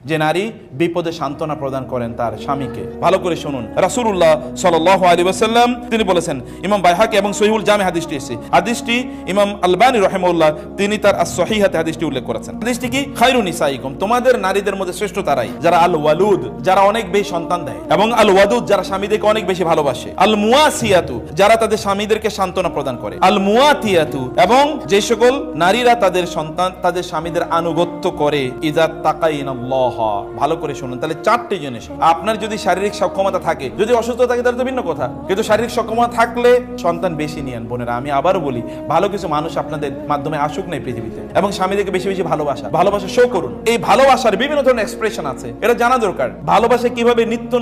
যে নারী বিপদে সান্ত্বনা প্রদান করেন তার স্বামীকে। ভালো করে শুনুন, রাসূলুল্লাহ সাল্লাল্লাহু আলাইহি ওয়াসাল্লাম তিনি বলেছেন, ইমাম বাইহাকি এবং সহিহুল জামি হাদিসটি এসেছে। হাদিসটি ইমাম আলবানী রাহিমাহুল্লাহ তিনি তার আস-সহিহাতে হাদিসটি উল্লেখ করেছেন। হাদিসটি কি? খায়রুন নিসাইকুম, তোমাদের নারীদের মধ্যে শ্রেষ্ঠ তারাই যারা আল ওয়ালুদ, যারা অনেক বেশি সন্তান দেয়, এবং আল ওয়াদুদ, যারা স্বামীদেরকে অনেক বেশি ভালোবাসে, আল মুয়াসিয়াতু, যারা তাদের স্বামীদেরকে সান্ত্বনা প্রদান করে, আল মুয়াতিয়াতু, এবং যে সকল নারীরা তাদের সন্তান তাদের স্বামীদের আনুগত্য করে, ইজা তাকাইনাল্লাহ। ভালো করে শুনুন, তাহলে চারটি জিনিস। আপনার যদি শারীরিক সক্ষমতা থাকে, যদি অসুস্থ থাকে তাহলে তো ভিন্ন কথা, কিন্তু শারীরিক সক্ষমতা থাকলে সন্তান বেশি নিয়েন। বোনেরা, আমি আবারও বলি, ভালো কিছু মানুষ আপনাদের মাধ্যমে আসুক না পৃথিবীতে, এবং স্বামীদেরকে বেশি বেশি ভালোবাসা শো করুন। এই ভালোবাসার বিভিন্ন ধরনের এক্সপ্রেশন আছে, এটা জানা দরকার। ভালোবাসা কিভাবে নিত্য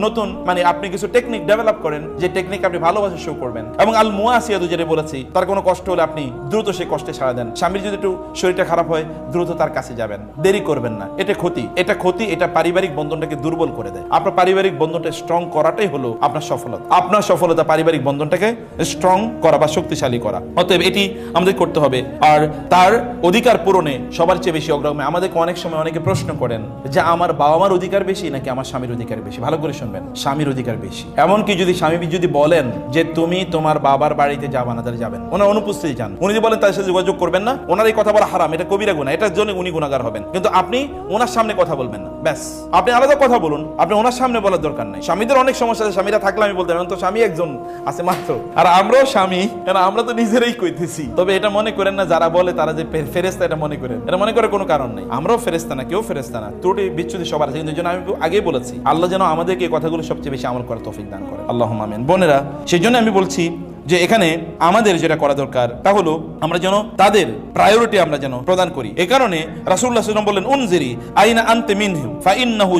নতুন, মানে আপনি কিছু টেকনিক ডেভেলপ করেন, যে টেকনিক আপনি ভালোবাসা শো করবেন। এবং আল মুয়াসিয়াতু, যেটা বলেছি, তার কোনো কষ্ট হলে আপনি দ্রুত সেই কষ্টে সাড়া দেন। স্বামীর যদি একটু শরীরটা খারাপ হয়, দ্রুত তার কাছে যাবেন, দেরি করবেন না। এটা ক্ষতি, এটা পারিবারিক বন্ধনটাকে দুর্বল করে দেয়। আপনার পারিবারিক বন্ধনটা স্ট্রং করাটাই হলো আপনার সফলতা। আপনার সফলতা পারিবারিক বন্ধনটাকে স্ট্রং করা বা শক্তিশালী করা। অতএব এটি আমাদের করতে হবে। আর তার অধিকার পূরণে সবার চেয়ে বেশি অগ্রগামী। আমাদেরকে অনেক সময় অনেকে প্রশ্ন করেন যে আমার বাবা মার অধিকার বেশি নাকি আমার স্বামীর অধিকার বেশি। ভালো করে শুনবেন, স্বামীর অধিকার বেশি। এমনকি যদি স্বামী যদি বলেন যে তুমি তোমার বাবার বাড়িতে যাবা না, তাহলে যাবেন, ওনার অনুপস্থিতি যান। উনি যদি বলেন তার সাথে যোগাযোগ করবেন না, ওনার এই কথা বলা হারাম, এটা কবিরা গুনাহ, এটার জন্য উনি গুনাহগার হবেন। কিন্তু আপনি ওনার সামনে কথা বলবেন না, ব্যাস। আপনি আলাদা কথা বলুন, আপনি ওনার সামনে বলার দরকার নাই। স্বামীদের অনেক সমস্যা আছে, স্বামীরা থাকলে আমি বলতে তো স্বামী একজন আছে মাত্র, আর আমরাও স্বামী, কেন আমরা তো নিজেরাই কইতেছি। তবে এটা মনে করেন না যারা বলে তারা যে ফেরেশতা, এটা মনে করেন, এটা মনে করে কোনো কারণ নেই। আমরাও ফেরেশতা না, কেউ ফেরেশতা না, ত্রুটি বিচ্যুতি সবার আছে। কিন্তু আমি আগেই বলেছি, আল্লাহ যেন আমাদেরকে এই কথাগুলো সবচেয়ে বেশি আমল করার তৌফিক দান করে। আল্লাহুম্মা আমিন। বোনেরা, সেই জন্য আমি বলছি যে এখানে আমাদের যেটা করা দরকার তা হলো আমরা যেন তাদের প্রায়োরিটি আমরা যেন প্রদান করি। এই কারণে রাসূলুল্লাহ সাল্লাল্লাহু আলাইহি ওয়াসাল্লাম বললেন, উনজিরি আইনা আনতা মিনহু ফাইন্নাহু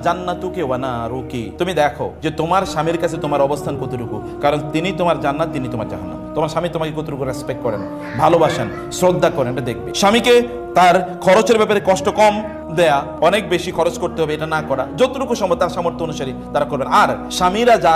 জান্নাতুকে ওয়া নারুকি। তুমি দেখো যে তোমার স্বামীর কাছে তোমার অবস্থান কতটুকু, কারণ তিনি তোমার জান্নাত, তিনি তোমার জাহান্নাম। তোমার স্বামী তোমাকে কতটুকু রেসপেক্ট করেন, ভালোবাসেন, শ্রদ্ধা করেন, এটা দেখবে। স্বামীকে তার খরচের ব্যাপারে কষ্ট কম দেয়া, অনেক বেশি খরচ করতে হবে এটা না করা, যতটুকু সম্ভব তার সামর্থ্য অনুসারে তারা করবেন। আর স্বামীরা যা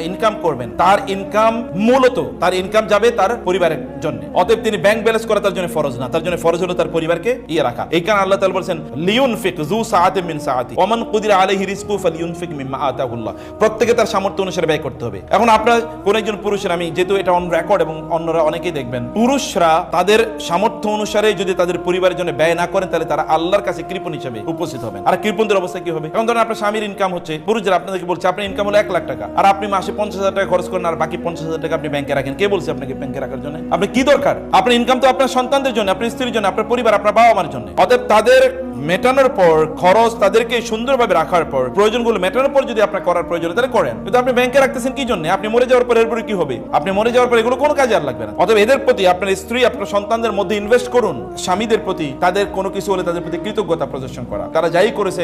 ইনকাম করবেন, তার ইনকাম মূলত তার ইনকাম যাবে তার পরিবারের জন্য। অতএব তিনি ব্যাংক ব্যালেন্স করা তার জন্য ফরজ না, তার জন্য ফরজ হলো তার পরিবারকে রাখা। এই কারণে আল্লাহ তাআলা বলেছেন, লিয়ুনফিক যু সাআতিন মিন সাআতি ওয়া মান কুদিরা আলাইহি রিজকু ফালিয়ুনফিক মিম্মা আতাহুল্লাহ। প্রত্যেকে তার সামর্থ্য অনুসারে ব্যয় করতে হবে। এখন আপনার কোন একজন পুরুষের, আমি যেহেতু এটা অন রেকর্ড এবং অন্যরা অনেকেই দেখবেন, পুরুষরা তাদের সামর্থ্য অনুসারে যদি তাদের পরিবারের জন্য ব্যয় না করেন, তাহলে তারা আল্লাহর কাছে কৃপণ হিসেবে উপস্থিত হবেন। আর কৃপণদের অবস্থা কি হবে? এখন ধরেন আপনার স্বামীর ইনকাম হচ্ছে, পুরুষরা আপনাদেরকে বলছে আপনার ইনকাম হলো 1 লাখ টাকা, আর আপনি মাসে 50,000 টাকা খরচ করেন, আর বাকি 50,000 টাকা আপনি ব্যাংকে রাখেন। কে বলছে আপনাকে ব্যাংকে রাখার জন্য? আপনি কি দরকার? আপনার ইনকাম তো আপনার সন্তানদের জন্য, আপনার স্ত্রীর জন্য, আপনার পরিবার, আপনার বাবা মার জন্য। অতএব তাদের মেটানোর পর, খরচ তাদেরকে সুন্দরভাবে রাখার পর, প্রয়োজনগুলো মেটানোর পর যদি আপনার করার প্রয়োজন তাহলে করেন। কিন্তু আপনি ব্যাংকে রাখতেছেন কি জন্য? আপনি মরে যাওয়ার পর এরপরে কি হবে? আপনি মরে যাওয়ার পর এগুলো কোনো কাজে আর লাগবে না। অতএব এদের প্রতি, আপনার স্ত্রী, আপনার সন্তানদের মধ্যে ইনভেস্ট করুন। স্বামীদের প্রতি তাদের কোনো কিছু হলে তাদের প্রতি কৃতজ্ঞতা প্রদর্শন করা, তারা যাই করেছে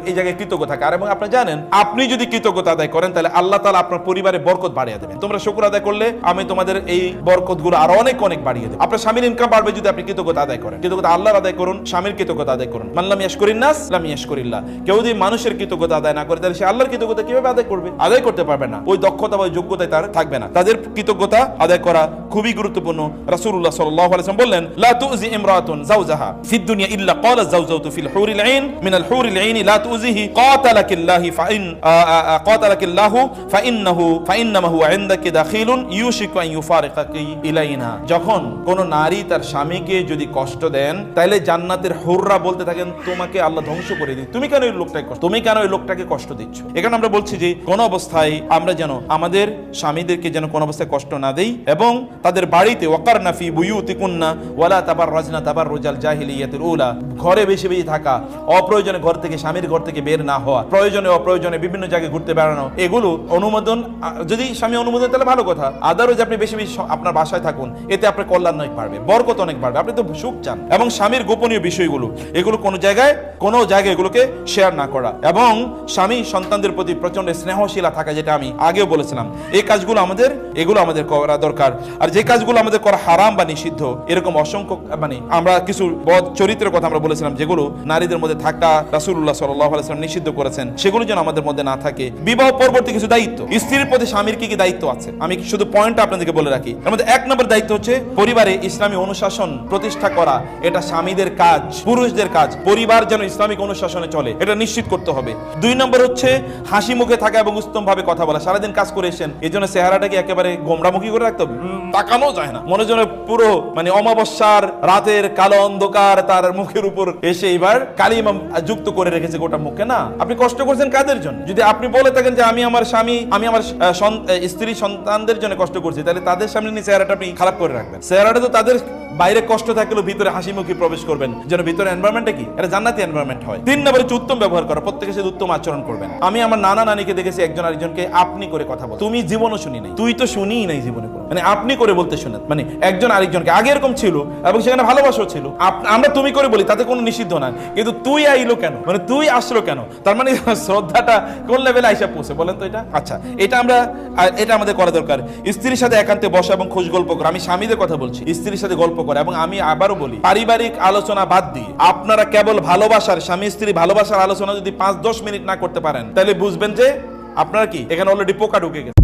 এই জায়গায় কৃতজ্ঞ থাকা। এবং আপনি জানেন, আপনি যদি কৃতজ্ঞতা আদায় করেন তাহলে আল্লাহ তাআলা আপনার পরিবারে বরকত বাড়িয়ে দেবেন। তোমরা শুকর আদায় করলে আমি তোমাদের এই বরকতগুলো আরো অনেক অনেক বাড়িয়ে দেব। আপনার স্বামীর ইনকাম বাড়বে যদি আপনি কৃতজ্ঞতা আদায় করেন। কৃতজ্ঞতা আল্লাহর আদায় করুন, স্বামীর কৃতজ্ঞতা আদায় করুন। মান লাম ইয়াশকুরিন নাস লাম ইয়াশকুরিল্লাহ। কেউ যদি মানুষের কৃতজ্ঞতা আদায় না করে, তাহলে সে আল্লাহর কৃতজ্ঞতা কিভাবে আদায় করবে? আদায় করতে পারবে না। ওই দক্ষতা বা যোগ্যতায় তার থাকবে না। তাদের কৃতজ্ঞতা আদায় করা খুবই গুরুত্বপূর্ণ। রাসূলুল্লাহ সাল্লাল্লাহু আলাইহি ওয়াসাল্লাম বললেন, লা তুজি ইমরাতুন যাওজাহা ফিদ দুনিয়া ইল্লা ক্বালা যাওজাতু ফিল হুরিল আইন মিনাল হুরিল আইন লা তুজিহি ক্বাতালাকিল্লাহি ফাইন্নাহু ইনদাকি দাখিলুন ইউশিকু আন ইউফারিকাকি ইলাইনা। যখন কোন নারী তার স্বামীকে যদি কষ্ট দেন, তাহলে জান্নাতের হুররা বলতে থাকেন, তোমাকে আল্লাহ ধ্বংস করে দিন, তুমি কেন ওই লোকটাকে কষ্ট দিচ্ছ? এখানে আমরা বলছি যে কোন অবস্থায় আমরা যেন আমাদের স্বামীদেরকে যেন কোন অবস্থায় কষ্ট না দেই, এবং তাদের বাড়িতে ওয়াকারনা ফি বুয়ুতিকুন্না ওয়ালা তাবাররাজনা তাবাররুজাল জাহিলিয়াতিল উলা, ঘরে বেশি বেশি থাকা, অপ্রয়োজনে ঘর থেকে, স্বামীর ঘর থেকে বের না হওয়া, প্রয়োজনে অপ্রয়োজনে বিভিন্ন জায়গায় ঘুরতে বেড়ানো, এগুলো অনুমোদন, যদি স্বামী অনুমোদন তাহলে ভালো কথা। আদারওয়াইজ আপনি বেশি বেশি আপনার বাসায় থাকুন, এতে আপনার কল্যাণ অনেক বাড়বে, বরকত অনেক বাড়বে। আপনি তো সুখ চান। এবং স্বামীর গোপনীয় বিষয়গুলো, এগুলো কোনো জায়গায় এগুলোকে শেয়ার না করা, এবং স্বামী সন্তানদের প্রতি প্রচন্ড স্নেহশীলা থাকা, যেটা আমি আগেও বলেছিলাম। এই কাজগুলো আমাদের করা দরকার। আর যে কাজগুলো আমাদের করা হারাম বা নিষিদ্ধ, এরকম অসংখ্য, মানে আমরা কিছু বদ চরিত্রের কথা আমরা বলেছিলাম, যেগুলো নারীদের মধ্যে থাকা রাসূলুল্লাহ সাল্লাল্লাহু আলাইহি ওয়াসাল্লাম নিষিদ্ধ করেছেন, সেগুলো যেন আমাদের মধ্যে না থাকে। বিবাহ পরবর্তী কিছু দায়িত্ব, স্ত্রীর প্রতি স্বামীর কি কি দায়িত্ব আছে, আমি শুধু পয়েন্টটা আপনাদেরকে বলে রাখি। এর মধ্যে 1 নম্বর দায়িত্ব হচ্ছে পরিবারে ইসলামী অনুশাসন প্রতিষ্ঠা করা। এটা স্বামীদের কাজ, পুরুষদের কাজ। পরিবার যেন ইসলামিক অনুশাসনে চলে, এটা নিশ্চিত করতে হবে। 2 নম্বর হচ্ছে হাসি মুখে থাকা এবং উত্তম ভাবে কথা বলা। সারাদিন কাজ করে এসেন, এই জন্য চেহারাটাকে একেবারে গোমড়ামুখী করে রাখতে হবে, তাকানো যায় না, মনে যেন পুরো মানে অমাবস্যার রাতের কালো অন্ধকার তার মুখের উপর এসে এবার কালিমা যুক্ত করে রেখেছে গোটা মুখে। না, আপনি কষ্ট করছেন কাদের জন্য? যদি আপনি বলে থাকেন যে আমি আমার স্বামী, আমি আমার স্ত্রী, সন্তানদের জন্য কষ্ট করছি, তাহলে তাদের সামনে নিয়ে চেহারাটা আপনি খারাপ করে রাখবেন। চেহারাটা তো তাদের বাইরে কষ্ট থাকলেও ভিতরে হাসি মুখে প্রবেশ করবেন, যেন ভিতরে এনভায়রনমেন্টটা কি এটা জান্নাতি এনভায়রনমেন্ট হয়। 3 নম্বরে হচ্ছে উত্তম ব্যবহার করা, প্রত্যেকের সাথে উত্তম আচরণ করবেন। আমি আমার নানা নানিকে দেখেছি একজন আরেকজনকে আপনি করে কথা বলে, তুমি জীবনও শুনি নাই, তুই তো শুনিই নাই জীবনে, মানে আপনি করে বলতে শুনেন, মানে একজন আরেকজনকে। আগে এরকম ছিল এবং সেখানে ভালোবাসাও ছিল। আমরা তুমি করে বলি, তাতে কোনো নিষিদ্ধ না, কিন্তু তুই আইলো কেন, মানে তুই আসলো কেন, তার মানে শ্রদ্ধাটা কোন লেভেলে আইসা পৌঁছে বলেন তো এটা। আচ্ছা, এটা আমাদের করা দরকার। স্ত্রীর সাথে একান্তে বসা এবং খোঁজ গল্প করা। আমি স্বামীদের কথা বলছি, স্ত্রীর সাথে গল্প করা। এবং আমি আবারও বলি, পারিবারিক আলোচনা বাদ দিয়ে আপনারা কেবল ভালোবাসার, স্বামী স্ত্রী ভালোবাসার আলোচনা যদি 5-10 মিনিট না করতে পারেন, তাহলে বুঝবেন যে আপনারা কি এখানে অলরেডি পোকা ঢুকে গেছে।